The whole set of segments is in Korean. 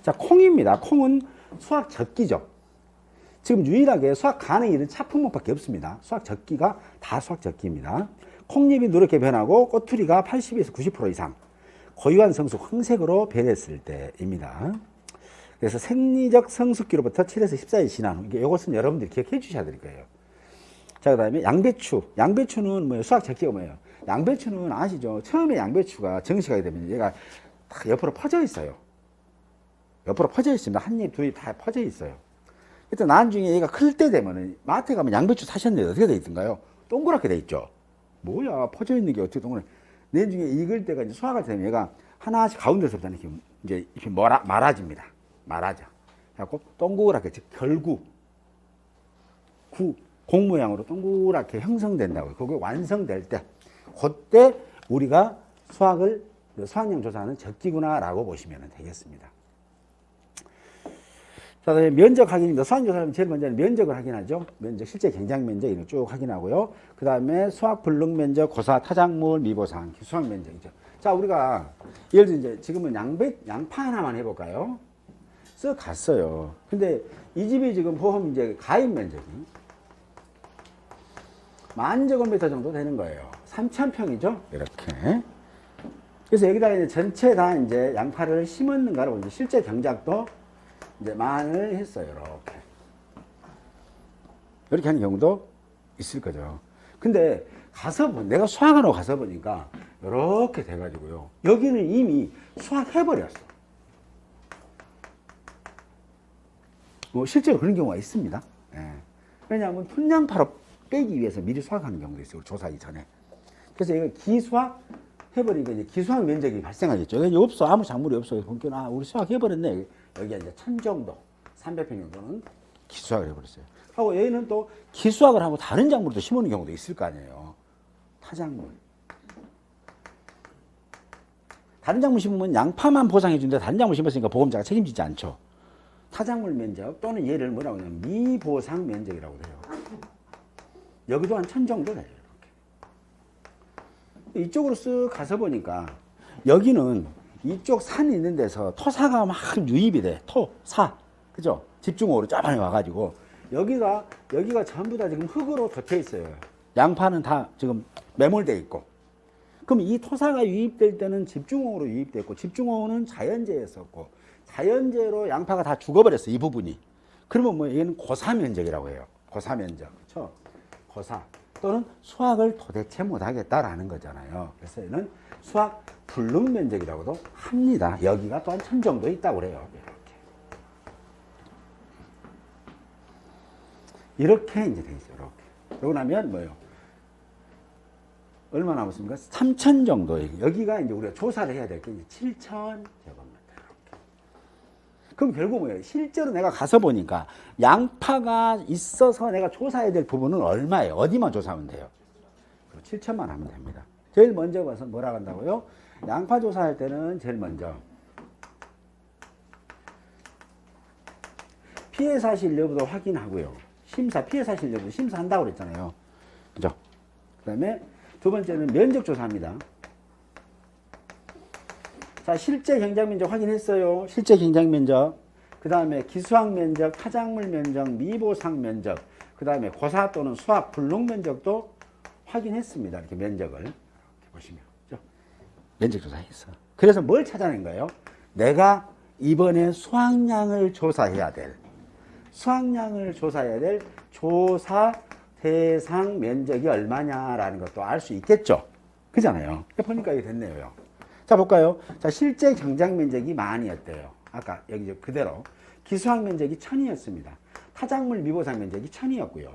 자, 콩입니다. 콩은 수학 적기죠. 지금 유일하게 수학 가능이 이런 차품목밖에 없습니다. 수학 적기가 다 수학 적기입니다. 콩잎이 누렇게 변하고 꼬투리가 80에서 90% 이상 고유한 성수 황색으로 변했을 때입니다. 그래서 생리적 성숙기로부터 7에서 14일 지난 후, 이것은 여러분들이 기억해 주셔야 될 거예요. 자, 그 다음에 양배추. 양배추는 뭐예요? 수학 적기가 뭐예요? 양배추는 아시죠? 처음에 양배추가 정식하게 되면 얘가 다 옆으로 퍼져 있어요. 옆으로 퍼져 있습니다. 한 입, 두 입 다 퍼져 있어요. 그래서 나중에 얘가 클 때 되면은 마트에 가면 양배추 사셨는데 어떻게 돼 있던가요? 동그랗게 돼 있죠. 뭐야, 퍼져 있는 게 어떻게 동그랗게. 나중에 익을 때가 이제 수확할 때 되면 얘가 하나씩 가운데서부터 이렇게 이제 이렇게 말아집니다. 말아져. 그래갖고 동그랗게, 즉 결구, 공 모양으로 동그랗게 형성된다고요. 그게 완성될 때, 그때 우리가 수확량 조사하는 적기구나라고 보시면 되겠습니다. 자, 그다음에 면적 확인입니다. 수확 조사하면 제일 먼저는 면적을 확인하죠. 면적, 실제 경작 면적 이런 쭉 확인하고요. 그 다음에 수확 불능 면적, 고사, 타작물, 미보상, 수확 면적이죠. 자, 우리가 예를 들어 이제 지금은 양파 하나만 해볼까요? 쓱 갔어요. 근데 이 집이 지금 보험 이제 가입 면적이 10,000제곱미터 정도 되는 거예요. 3,000평이죠. 이렇게. 그래서 여기다가 이제 전체 다 이제 양파를 심었는가로 이제 실제 경작도 이제 만을 했어요. 이렇게 하는 경우도 있을 거죠. 근데 내가 수학하러 가서 보니까 이렇게 돼가지고요. 여기는 이미 수학해버렸어. 뭐 실제로 그런 경우가 있습니다. 예. 왜냐하면 분양파로 빼기 위해서 미리 수학하는 경우도 있어요. 조사하기 전에. 그래서 이거 기수학 해버리니까 이제 기수학 면적이 발생하겠죠. 이게 없어. 아무 작물이 없어. 본격은 우리 수학해버렸네. 여기가 이제 1,000 정도, 300평 정도는 기수학을 해버렸어요. 하고 얘는 또 기수학을 하고 다른 작물도 심는 경우도 있을 거 아니에요. 타작물. 다른 작물 심으면 양파만 보상해 주는데 다른 작물 심었으니까 보험자가 책임지지 않죠. 타작물 면적 또는 얘를 뭐라고 하냐면 미보상 면적이라고 해요. 여기도 한 1,000 정도 돼요. 이렇게. 이쪽으로 쓱 가서 보니까 여기는 이쪽 산이 있는 데서 토사가 막 유입이 돼. 토사. 그죠? 집중호우로 짜반에 와가지고 여기가 전부 다 지금 흙으로 덮여 있어요. 양파는 다 지금 매몰돼 있고. 그럼 이 토사가 유입될 때는 집중호우로 유입됐고, 집중호우는 자연재해였었고, 자연재해로 양파가 다 죽어버렸어. 이 부분이. 그러면 뭐 얘는 고사면적이라고 해요. 고사면적. 그렇죠? 고사. 또는 수확을 도대체 못하겠다라는 거잖아요. 그래서 얘는 수확 불능 면적이라고도 합니다. 여기가 또한 1,000 정도 있다고 그래요. 이렇게 이제 돼 있어요. 이렇게. 그러고 나면 뭐예요? 얼마 남았습니까? 3,000 정도. 여기가 이제 우리가 조사를 해야 될 게 7,000 제곱미터. 이렇게. 그럼 결국 뭐예요? 실제로 내가 가서 보니까 양파가 있어서 내가 조사해야 될 부분은 얼마예요? 어디만 조사하면 돼요? 7,000만 하면 됩니다. 제일 먼저 봐서 뭐라고 한다고요? 양파 조사할 때는 제일 먼저 피해 사실 여부도 확인하고요. 피해 사실 여부도 심사한다고 그랬잖아요. 그죠? 그 다음에 두 번째는 면적 조사합니다. 자, 실제 경작 면적 확인했어요. 실제 경작 면적. 그 다음에 기수학 면적, 타작물 면적, 미보상 면적. 그 다음에 고사 또는 수학 불능 면적도 확인했습니다. 이렇게 면적을. 이렇게 보시면. 그죠? 면적 조사했어. 그래서 뭘 찾아낸 거예요? 내가 이번에 수확량을 조사해야 될 조사 대상 면적이 얼마냐라는 것도 알 수 있겠죠. 그잖아요. 보니까 이게 됐네요. 자, 볼까요? 자, 실제 경작 면적이 만이었대요. 아까 여기 그대로. 기수학 면적이 1,000이었습니다. 타작물 미보상 면적이 1,000이었고요.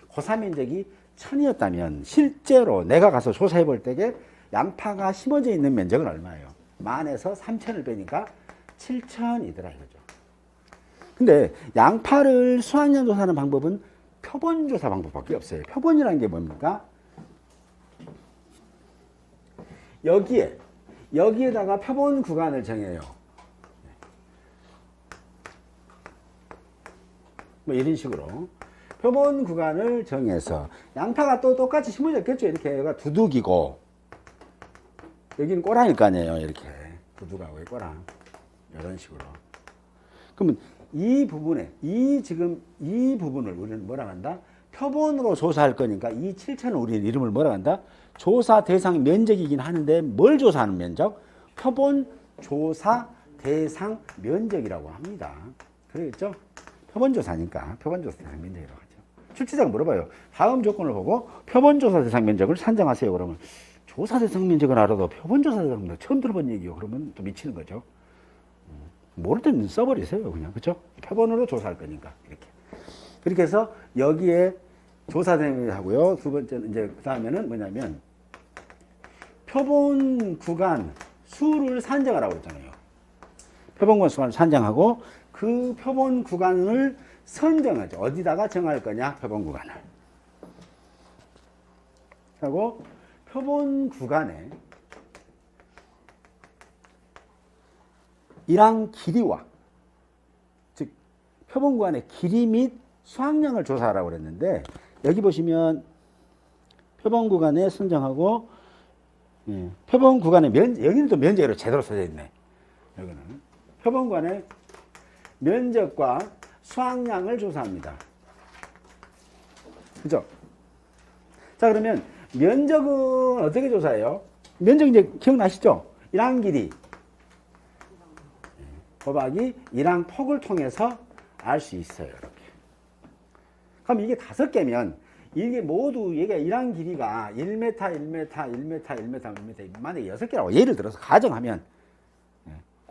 고사 면적이 1,000이었다면 실제로 내가 가서 조사해 볼 때에 양파가 심어져 있는 면적은 얼마예요? 만에서 3,000을 빼니까 7,000이더라 이거죠. 근데 양파를 수확량 조사하는 방법은 표본 조사 방법밖에 없어요. 표본이라는 게 뭡니까? 여기에다가 표본 구간을 정해요. 뭐 이런 식으로 표본 구간을 정해서 양파가 또 똑같이 심어졌겠죠. 이렇게 여기가 두둑이고 여기는 꼬랑일 거 아니에요. 이렇게 두둑하고 꼬랑 이런 식으로 그러면 이 부분에, 이 부분을 우리는 뭐라 한다? 표본으로 조사할 거니까 이 7천을 우리는 이름을 뭐라 한다? 조사 대상 면적이긴 하는데 뭘 조사하는 면적? 표본 조사 대상 면적이라고 합니다. 그러겠죠? 표본 조사니까 표본 조사 대상 면적이라고 하죠. 출제자가 물어봐요. 다음 조건을 보고 표본 조사 대상 면적을 산정하세요. 그러면 조사 대상 면적은 알아도 표본 조사 대상 면적 처음 들어본 얘기요. 그러면 또 미치는 거죠. 모를 때는 써버리세요. 그냥. 그렇죠? 표본으로 조사할 거니까. 이렇게. 그렇게 해서 여기에 조사 대상 하고요. 두 번째는 이제 그 다음에는 뭐냐면 표본 구간 수를 산정하라고 그랬잖아요. 표본 구간 수를 산정하고 그 표본 구간을 선정하죠. 어디다가 정할 거냐? 표본 구간을. 하고 표본 구간에 이랑 길이와 즉 표본 구간의 길이 및 수확량을 조사하라고 그랬는데 여기 보시면 표본 구간에 선정하고 표본 구간의 여기는 또 면적으로 제대로 써져 있네. 여기는 표본 구간의 면적과 수확량을 조사합니다. 그죠? 자, 그러면 면적은 어떻게 조사해요? 면적 이제 기억나시죠? 이랑 길이 곱하기 이랑 폭을 통해서 알 수 있어요. 이렇게. 그럼 이게 5개면 이게 모두 얘가 이랑 길이가 1m, 1m, 1m, 1m, 1m 만약에 6개라고 예를 들어서 가정하면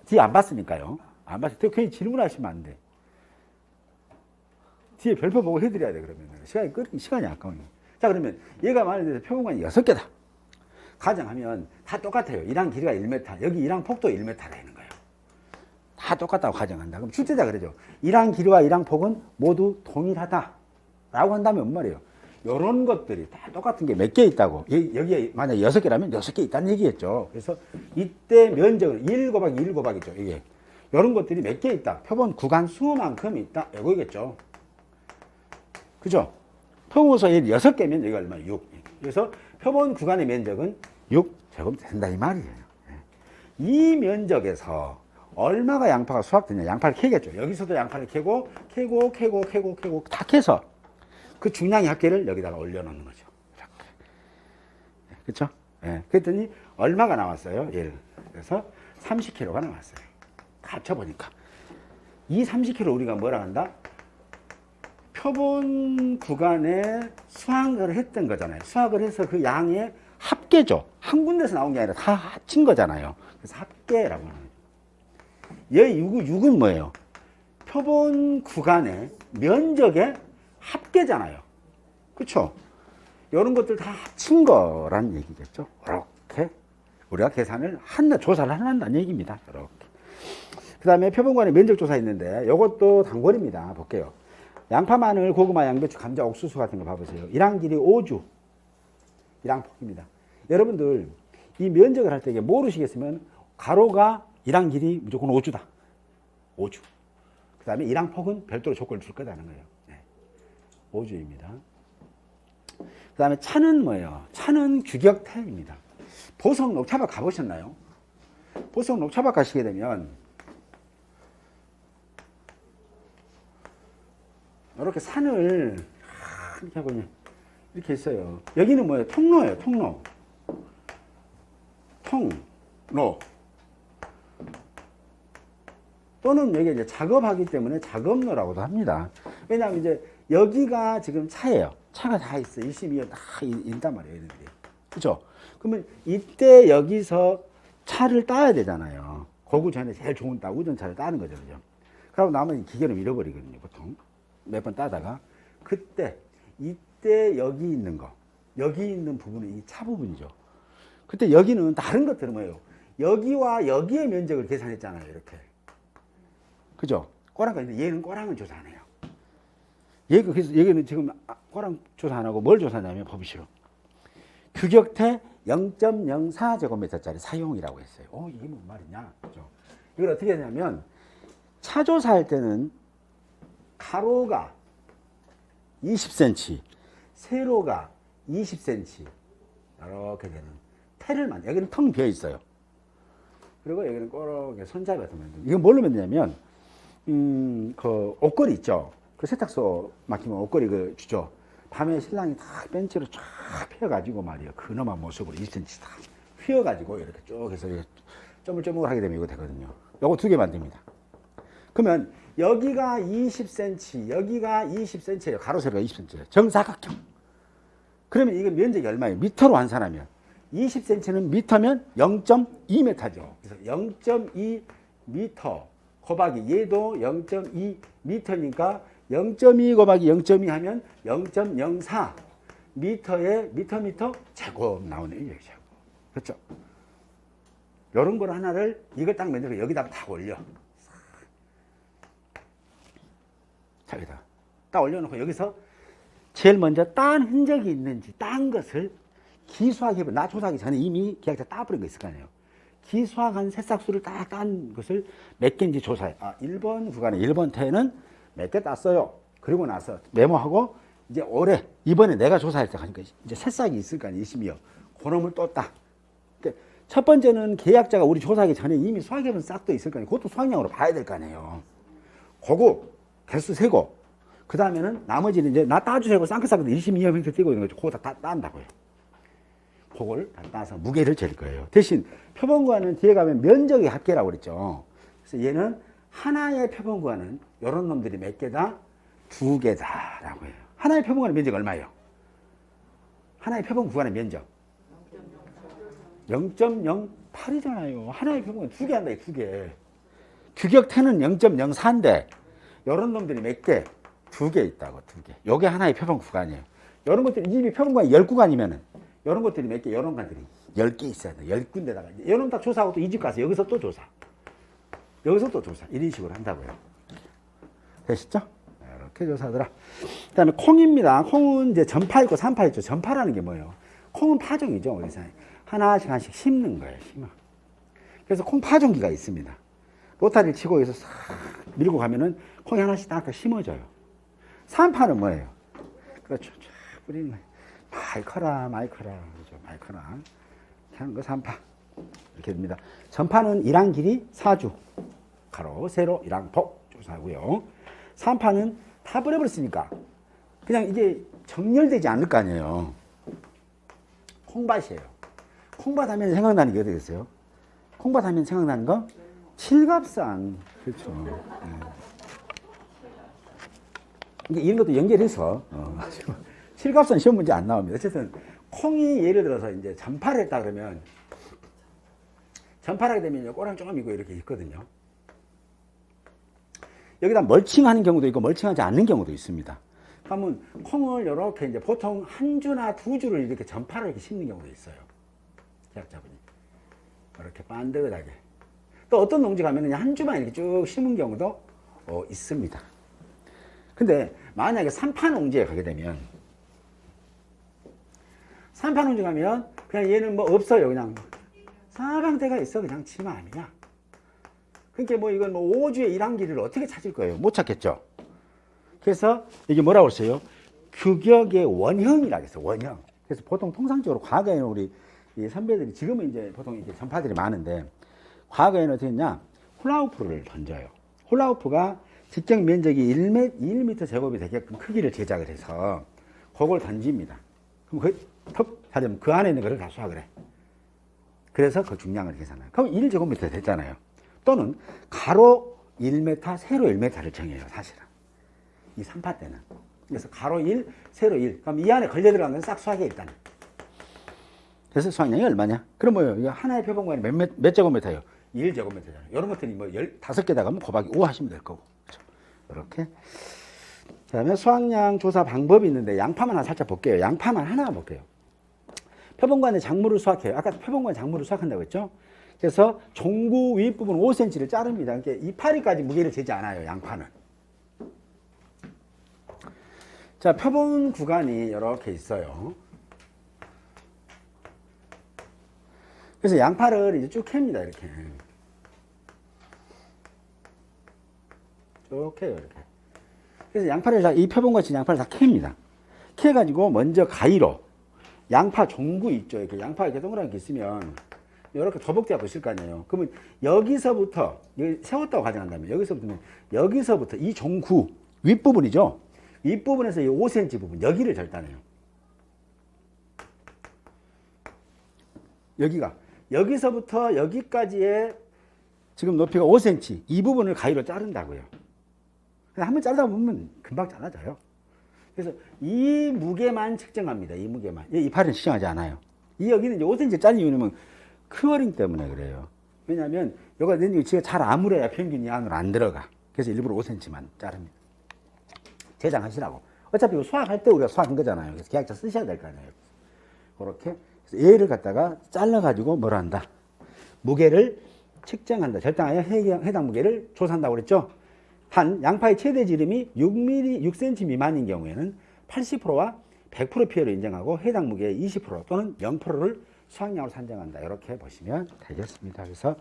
뒤에 안 봤으니까요. 안 봤을 때 괜히 질문하시면 안 돼. 뒤에 별표 보고 해드려야 돼. 그러면 시간이 아까워요. 자, 그러면 얘가 만약에 표본관이 6개다. 가정하면 다 똑같아요. 이랑 길이가 1m, 여기 이랑 폭도 1m다 되는 거예요. 다 똑같다고 가정한다. 그럼 출제자 그러죠. 이랑 길이와 이랑 폭은 모두 동일하다. 라고 한다면 뭔 말이에요? 요런 것들이 다 똑같은 게 몇 개 있다고. 여기에 만약에 6개라면 6개 있다는 얘기겠죠. 그래서 이때 면적은 1 곱하기 1 곱하기죠. 이게. 요런 것들이 몇 개 있다. 표본 구간 수만큼 있다. 이거겠죠. 그죠? 표본서 6개면 여기가 얼마예요? 6. 그래서 표본 구간의 면적은 6제곱 된다. 이 말이에요. 이 면적에서 얼마가 양파가 수확되냐. 양파를 캐겠죠. 여기서도 양파를 캐고 다 캐서 그 중량의 합계를 여기다가 올려놓는 거죠. 그렇죠? 예. 그랬더니 얼마가 나왔어요? 1. 그래서 30kg가 나왔어요. 합쳐보니까. 이 30kg 우리가 뭐라 한다? 표본 구간에 수확을 했던 거잖아요. 수확을 해서 그 양의 합계죠. 한 군데서 나온 게 아니라 다 합친 거잖아요. 그래서 합계라고 하는 거죠. 여기 6은 뭐예요? 표본 구간의 면적의 합계잖아요. 그렇죠? 이런 것들 다 합친 거란 얘기겠죠. 이렇게 우리가 계산을 한다, 조사를 한다는 얘기입니다. 이렇게. 그 다음에 표본관의 면적 조사 있는데 이것도 단골입니다. 볼게요. 양파, 마늘, 고구마, 양배추, 감자, 옥수수 같은 거 봐보세요. 이랑 길이 5주, 이랑 폭입니다. 여러분들 이 면적을 할 때 이게 모르시겠으면 가로가 이랑 길이 무조건 5주다. 5주. 그 다음에 이랑 폭은 별도로 조건을 줄 거다는 거예요. 5주입니다. 그 다음에 차는 뭐예요? 차는 규격태입니다. 보석 녹차밭 가보셨나요? 보석 녹차밭 가시게 되면 이렇게 산을 이렇게 하고 이렇게 있어요. 여기는 뭐예요? 통로예요. 통로. 통로. 또는 여기 이제 작업하기 때문에 작업로라고도 합니다. 왜냐하면 이제 여기가 지금 차예요. 차가 다 있어. 1심, 2심 다 있단 말이에요. 얘네들이. 그죠? 그러면 이때 여기서 차를 따야 되잖아요. 고구 전에 제일 좋은 우전차를 따는 거죠. 그죠? 그러고 나머지 기계는 잃어버리거든요. 보통. 몇 번 따다가. 이때 여기 있는 거. 여기 있는 부분은 이 차 부분이죠. 그때 여기는 다른 것들은 뭐예요? 여기와 여기의 면적을 계산했잖아요. 이렇게. 그죠? 꼬랑가 있는데 얘는 꼬랑을 조사 안 해요. 그래서 여기는 지금 꼬랑 조사 안 하고 뭘 조사하냐면 보시오. 규격태 0.04제곱미터짜리 사용이라고 했어요. 이게 뭔 말이냐? 그죠? 이걸 어떻게 하냐면 차 조사할 때는 가로가 20cm, 세로가 20cm 이렇게 되는 태를 여기는 텅 비어 있어요. 그리고 여기는 꼬렇게 손잡이 같은 거. 이건 뭘로 만드냐면 그 옷걸이 있죠. 그 세탁소 맡기면 옷걸이 그 주죠. 밤에 신랑이 다 벤치로 쫙 펴가지고 말이에요. 근엄한 모습으로 20cm 다 휘어가지고 이렇게 쭉 해서 이렇게 쪼물쪼물 하게 되면 이거 되거든요. 요거 두 개 만듭니다. 그러면 여기가 20cm, 여기가 20cm예요. 가로 세로가 20cm예요. 정사각형. 그러면 이거 면적이 얼마예요? 미터로 환산하면 20cm는 미터면 0.2m죠. 그래서 0.2 미터 곱하기 얘도 0.2 미터니까 0.2 곱하기 0.2 하면 0.04 미터에 미터 제곱 나오네요. 제곱. 그렇죠? 이런 걸 하나를 이걸 딱 만들고 여기다가 딱 올려. 자, 여기다 딱 올려놓고 여기서 제일 먼저 딴 흔적이 있는지 딴 것을 기수하게 해봐. 나 조사하기 전에 이미 계약자 따버린 거 있을 거 아니에요. 기수학한 새싹수를 딱 딴 것을 몇 개인지 조사해. 1번 구간에 1번 태는 몇 개 땄어요. 그리고 나서 메모하고 이제 올해 이번에 내가 조사할 때 하니까 이제 새싹이 있을 거 아니에요. 20이요. 그놈을 또 따. 그러니까 첫 번째는 계약자가 우리 조사하기 전에 이미 수확해본 싹도 있을 거 아니에요. 그것도 수확량으로 봐야 될 거 아니에요. 그거 개수 세고 그 다음에는 나머지는 이제 나 따주세요. 쌍크쌍크 22형 띄고 있는 거죠. 그거 다 딴다고요. 그걸 다 따서 무게를 잴 거예요. 대신 표본구간은 뒤에 가면 면적의 합계라고 그랬죠. 그래서 얘는 하나의 표본구간은 이런 놈들이 몇 개다? 두 개다라고 해요. 하나의 표본구간의 면적 얼마예요? 하나의 표본구간의 면적 0.08이잖아요. 하나의 표본구간 두 개 한다. 두 개. 규격태는 0.04인데 이런 놈들이 몇 개? 두 개 있다고. 두 개. 요게 하나의 표본구간이에요. 이런 것들이 이미 표본구간이 10구간이면은 이런 것들이 몇 개? 이런 것들이 10개 있어야 돼. 10군데다가. 이런 딱 조사하고 또 이 집 가서 여기서 또 조사. 여기서 또 조사. 이런 식으로 한다고요. 되시죠? 이렇게 조사하더라. 그 다음에 콩입니다. 콩은 이제 전파 있고 산파 있죠. 전파라는 게 뭐예요? 콩은 파종이죠. 어디서 하나씩 심는 거예요. 심어. 그래서 콩 파종기가 있습니다. 로타리를 치고 여기서 싹 밀고 가면은 콩이 하나씩 딱 심어져요. 산파는 뭐예요? 그렇죠. 쫙 뿌리는 거예요. 많이 커라. 그죠? 많이 커라. 하는 거 산파. 이렇게 됩니다. 전파는 일항 길이 4주. 가로, 세로, 일항, 폭. 조사하고요. 산파는 다 버려버렸으니까 그냥 이게 정렬되지 않을 거 아니에요. 콩밭이에요. 콩밭 하면 생각나는 게 어디 있어요? 콩밭 하면 생각나는 거? 칠갑산. 그렇죠. 네. 이런 것도 연결해서 칠갑산 시험 문제 안 나옵니다. 어쨌든 콩이 예를 들어서 이제 전파를 했다 그러면 전파를 하게 되면 꼬랑 조금 있고 이렇게 있거든요. 여기다 멀칭하는 경우도 있고 멀칭하지 않는 경우도 있습니다. 그러면 콩을 이렇게 이제 보통 한 주나 두 주를 이렇게 전파를 이렇게 심는 경우도 있어요. 계약자분이 이렇게 반듯하게. 또 어떤 농지 가면은 한 주만 이렇게 쭉 심은 경우도 있습니다. 근데 만약에 산파 농지에 가게 되면 산파 농지 가면 그냥 얘는 뭐 없어요. 그냥 사방대가 있어. 그냥 치마 아니냐. 그러니까 뭐 이건 뭐 5주의 일항기를 어떻게 찾을 거예요? 못 찾겠죠. 그래서 이게 뭐라고 했어요? 규격의 원형이라고 했어요. 원형. 그래서 보통 통상적으로 과거에는 우리 이 선배들이 지금은 이제 보통 이렇게 전파들이 많은데 과거에는 어떻게 했냐? 훌라후프를 던져요. 훌라후프가 직경 면적이 1m 제곱이 되게끔 크기를 제작을 해서 그걸 던집니다. 그럼 턱 하려면 그 안에 있는 거를 다 수확을 해. 그래서 그 중량을 계산해요. 그럼 1제곱미터 됐잖아요. 또는 가로 1m, 세로 1m를 정해요. 사실은. 이 산파 때는. 그래서 가로 1, 세로 1. 그럼 이 안에 걸려 들어간 건 싹 수확해 일단. 그래서 수확량이 얼마냐? 그럼 뭐예요? 이거 하나의 표본구간이 몇 제곱미터예요? 1제곱미터잖아요. 이런 것들이 뭐 15개다가 곱하기 5 하시면 될 거고. 그렇죠? 이렇게. 그 다음에 수확량 조사 방법이 있는데 양파만 하나 살짝 볼게요. 양파만 하나 볼게요. 표본구간에 작물을 수확해요. 아까 표본구간에 작물을 수확한다고 했죠? 그래서 종구 윗부분 5cm를 자릅니다. 그러니까 이파리까지 무게를 재지 않아요. 양파는. 자, 표본 구간이 이렇게 있어요. 그래서 양파를 이제 쭉 캡니다. 이렇게. 쭉 캐요. 이렇게. 그래서 양파를 이 표본같이 양파를 다 캡니다. 캐가지고 먼저 가위로 양파 종구 있죠. 이렇게 양파 이렇게 동그랗게 있으면 이렇게 도복대가 있을 거 아니에요. 그러면 여기서부터 여기 세웠다고 가정한다면 여기서부터 이 종구 윗부분이죠. 윗부분에서 이 5cm 부분 여기를 절단해요. 여기서부터 여기까지의 지금 높이가 5cm 이 부분을 가위로 자른다고요. 한번 자르다 보면 금방 잘라져요. 그래서 이 무게만 측정합니다. 이 무게만. 이 팔은 측정하지 않아요. 이 여기는 이제 5cm 잘린 이유는 크어링 때문에 그래요. 왜냐하면 여기가 렌즈가 잘 아무래야 평균이 안으로 안 들어가. 그래서 일부러 5cm만 자릅니다. 제장하시라고. 어차피 이거 수학할 때 우리가 수학한 거잖아요. 그래서 계약서 쓰셔야 될 거 아니에요. 그렇게 얘를 갖다가 잘라가지고 뭐라 한다. 무게를 측정한다. 절단하여 해당 무게를 조사한다고 그랬죠. 한 양파의 최대 지름이 6cm 미만인 경우에는 80%와 100% 피해를 인정하고 해당 무게의 20% 또는 0%를 수확량으로 산정한다. 이렇게 보시면 되겠습니다. 그래서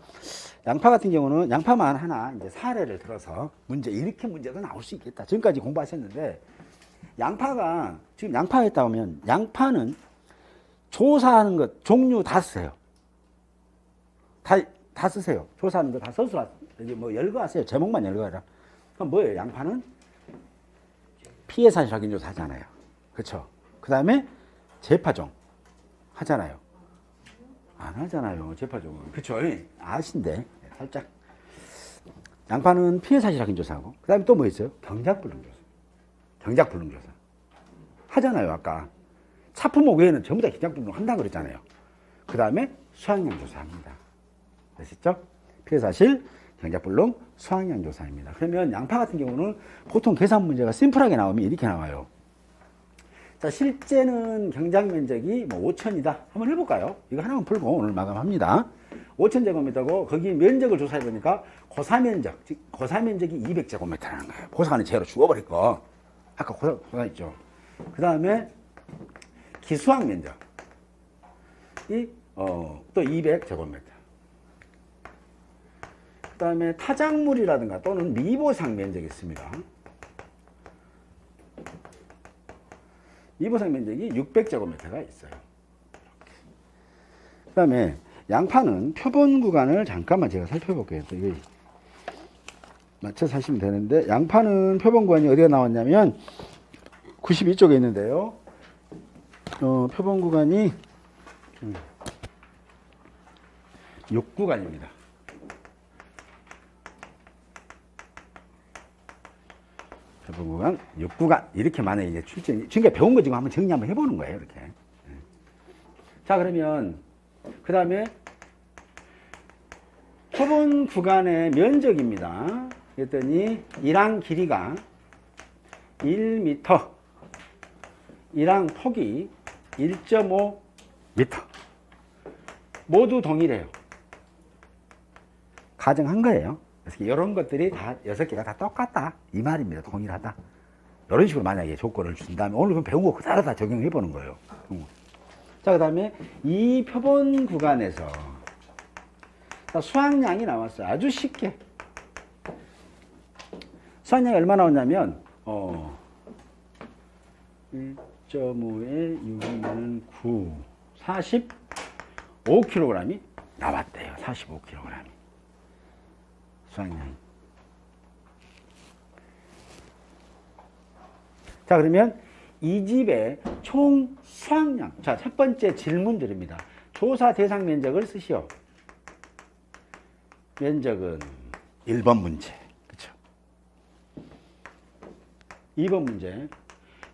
양파 같은 경우는 양파만 하나 이제 사례를 들어서 이렇게 문제가 나올 수 있겠다. 지금까지 공부하셨는데 양파가 지금 양파했다 보면 양파는 조사하는 것 종류 다 쓰세요. 다 쓰세요. 조사하는 거 다 써서 뭐 열거하세요. 제목만 열거하라. 그럼 뭐예요? 양파는 피해 사실 확인 조사 하잖아요. 그렇죠? 그 다음에 재파종 하잖아요. 안 하잖아요. 재파종은. 그렇죠? 아신데 살짝. 양파는 피해 사실 확인 조사하고 그 다음에 또 뭐 있어요? 경작 불능 조사. 경작 불능 조사 하잖아요. 아까 차품목 외에는 전부 다 경작 불능 한다고 그랬잖아요. 그 다음에 수확량 조사합니다. 아시죠? 피해 사실 경작 불능 수확량 조사입니다. 그러면 양파 같은 경우는 보통 계산 문제가 심플하게 나오면 이렇게 나와요. 자, 실제는 경작 면적이 뭐 5천이다. 한번 해볼까요? 이거 하나만 풀고 오늘 마감합니다. 5,000제곱미터고 거기 면적을 조사해 보니까 고사 면적, 즉 고사 면적이 200제곱미터라는 거예요. 고사는 제로 죽어버릴 거. 아까 고사 있죠. 그 다음에 기수학 면적이 또 200제곱미터. 그 다음에 타작물이라든가 또는 미보상 면적이 있습니다. 미보상 면적이 600제곱미터가 있어요. 그 다음에 양파는 표본 구간을 잠깐만 제가 살펴볼게요. 이게 맞춰서 하시면 되는데 양파는 표본 구간이 어디가 나왔냐면 92쪽에 있는데요. 표본 구간이 6구간입니다. 표본 구간 6구간 이렇게 만약에 이제 출제 지금까지 배운 거 지금 한번 정리 한번 해보는 거예요. 이렇게. 자, 그러면 그 다음에 표본 구간의 면적입니다. 그랬더니 이랑 길이가 1m, 이랑 폭이 1.5m. 모두 동일해요. 가정한 거예요. 그래서 이런 것들이 다 6개가 다 똑같다. 이 말입니다. 동일하다. 이런 식으로 만약에 조건을 준다면 오늘 그럼 배운 거 그대로 다 적용해 보는 거예요. 자, 그 다음에 이 표본 구간에서 수확량이 나왔어요. 아주 쉽게. 수확량이 얼마 나왔냐면 1.5에 6이면 9, 45kg이 나왔대요. 45kg. 수확량이. 자, 그러면 이 집의 총 수확량. 자, 첫 번째 질문 드립니다. 조사 대상 면적을 쓰시오. 면적은 1번 문제. 그렇죠? 2번 문제.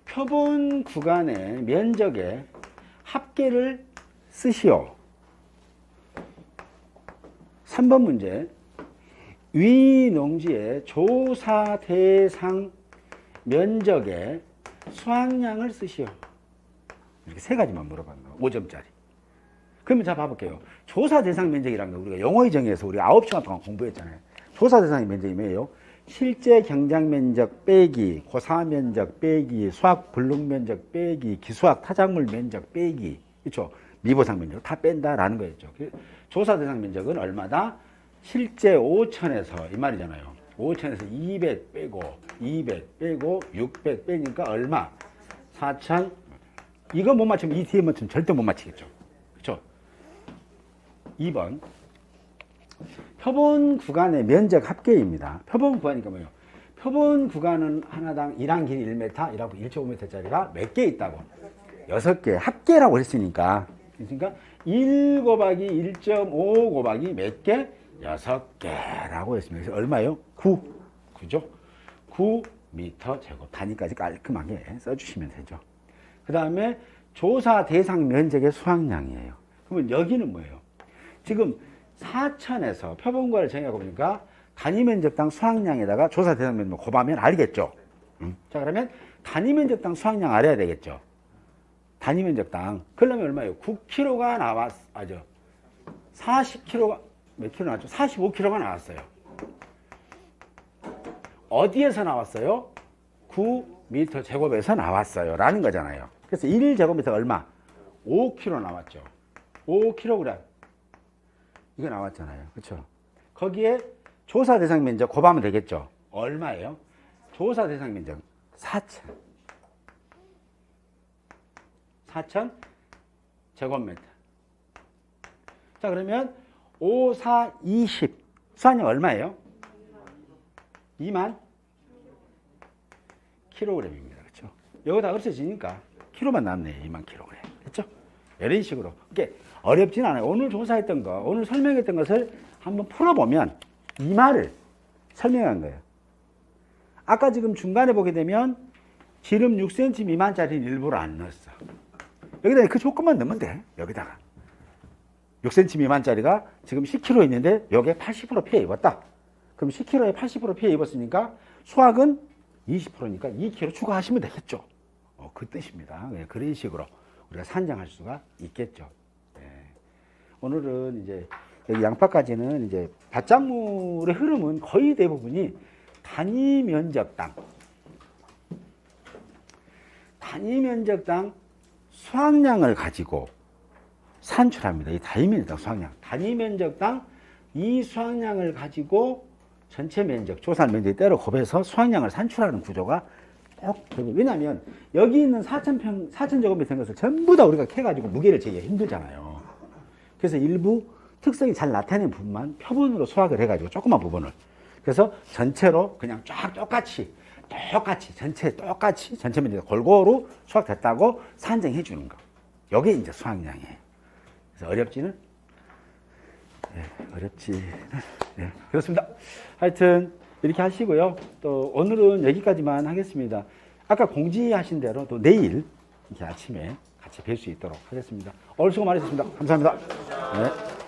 표본 구간의 면적의 합계를 쓰시오. 3번 문제. 위 농지의 조사 대상 면적의 수확량을 쓰시오. 이렇게 세 가지만 물어봤는 거예요. 5점짜리. 그러면 자 봐볼게요. 조사 대상 면적이라는 거 우리가 영어의 정의에서 우리가 9시간 동안 공부했잖아요. 조사 대상의 면적이 뭐예요? 실제 경작 면적 빼기, 고사 면적 빼기, 수확 불능 면적 빼기, 기수학 타작물 면적 빼기, 그렇죠? 미보상 면적 다 뺀다라는 거였죠. 조사 대상 면적은 얼마다? 실제 5천에서 이 말이잖아요. 5천에서 200 빼고 200 빼고 600 빼니까 얼마? 4천. 이거 못 맞추면 이 뒤에 맞추면 절대 못 맞히겠죠. 그렇죠? 2번. 표본 구간의 면적 합계입니다. 표본 구간이니까 뭐예요? 표본 구간은 하나당 1한 길이 1m, 이라고 1.5m짜리가 몇 개 있다고? 6개. 합계라고 했으니까. 그러니까 1 곱하기 1.5 곱하기 몇 개? 6개라고 했습니다. 그래서 얼마예요? 9. 그죠? 9m 제곱 단위까지 깔끔하게 써주시면 되죠. 그 다음에 조사 대상 면적의 수확량이에요. 그러면 여기는 뭐예요? 지금 사천에서 표본구간을 정의하고 보니까 단위 면적당 수확량에다가 조사 대상 면적 곱하면 알겠죠? 자, 그러면 단위 면적당 수확량 알아야 되겠죠? 단위 면적당. 그러면 얼마예요? 9kg가 나왔죠. 40kg가, 몇 킬로 나왔죠? 45kg가 나왔어요. 어디에서 나왔어요? 9m 제곱에서 나왔어요. 라는 거잖아요. 그래서 1제곱미터 얼마? 5kg 나왔죠. 5kg. 이거 나왔잖아요. 그렇죠? 거기에 조사 대상 면적 곱하면 되겠죠. 얼마예요? 조사 대상 면적 4천 제곱미터. 자, 그러면 5, 4, 20 수확량 얼마예요? 2만 킬로그램입니다. 그렇죠? 이거 다 없어지니까 키로만 남네요. 2만 킬로그램. 그렇죠? 이런 식으로. 이게 어렵진 않아요. 오늘 조사했던 거, 오늘 설명했던 것을 한번 풀어보면 이 말을 설명한 거예요. 아까 지금 중간에 보게 되면 지름 6cm 미만짜리는 일부러 안 넣었어. 여기다 그 조건만 넣으면 돼. 여기다가 6cm 미만짜리가 지금 10kg 있는데 여기에 80% 피해 입었다. 그럼 10kg에 80% 피해 입었으니까 수확은 20%니까 2kg 추가하시면 되겠죠. 그 뜻입니다. 네, 그런 식으로 우리가 산정할 수가 있겠죠. 네. 오늘은 이제 여기 양파까지는 이제 밭작물의 흐름은 거의 대부분이 단위 면적당 수확량을 가지고 산출합니다. 이 단위 면적당 수확량. 단위 면적당 이 수확량을 가지고 전체 면적, 조사 면적에 때려 곱해서 수확량을 산출하는 구조가 왜냐하면 여기 있는 4,000제곱미터인 것을 전부 다 우리가 캐가지고 무게를 재기가 힘들잖아요. 그래서 일부 특성이 잘 나타내는 부분만 표본으로 수확을 해가지고 조그만 부분을. 그래서 전체로 그냥 쫙 똑같이 전체 면적 골고루 수확됐다고 산정해 주는 거. 이게 이제 수확량이에요. 그래서 어렵지는 네, 그렇습니다. 하여튼 이렇게 하시고요. 또 오늘은 여기까지만 하겠습니다. 아까 공지하신 대로 또 내일 이렇게 아침에 같이 뵐 수 있도록 하겠습니다. 오늘 수고 많으셨습니다. 감사합니다. 네.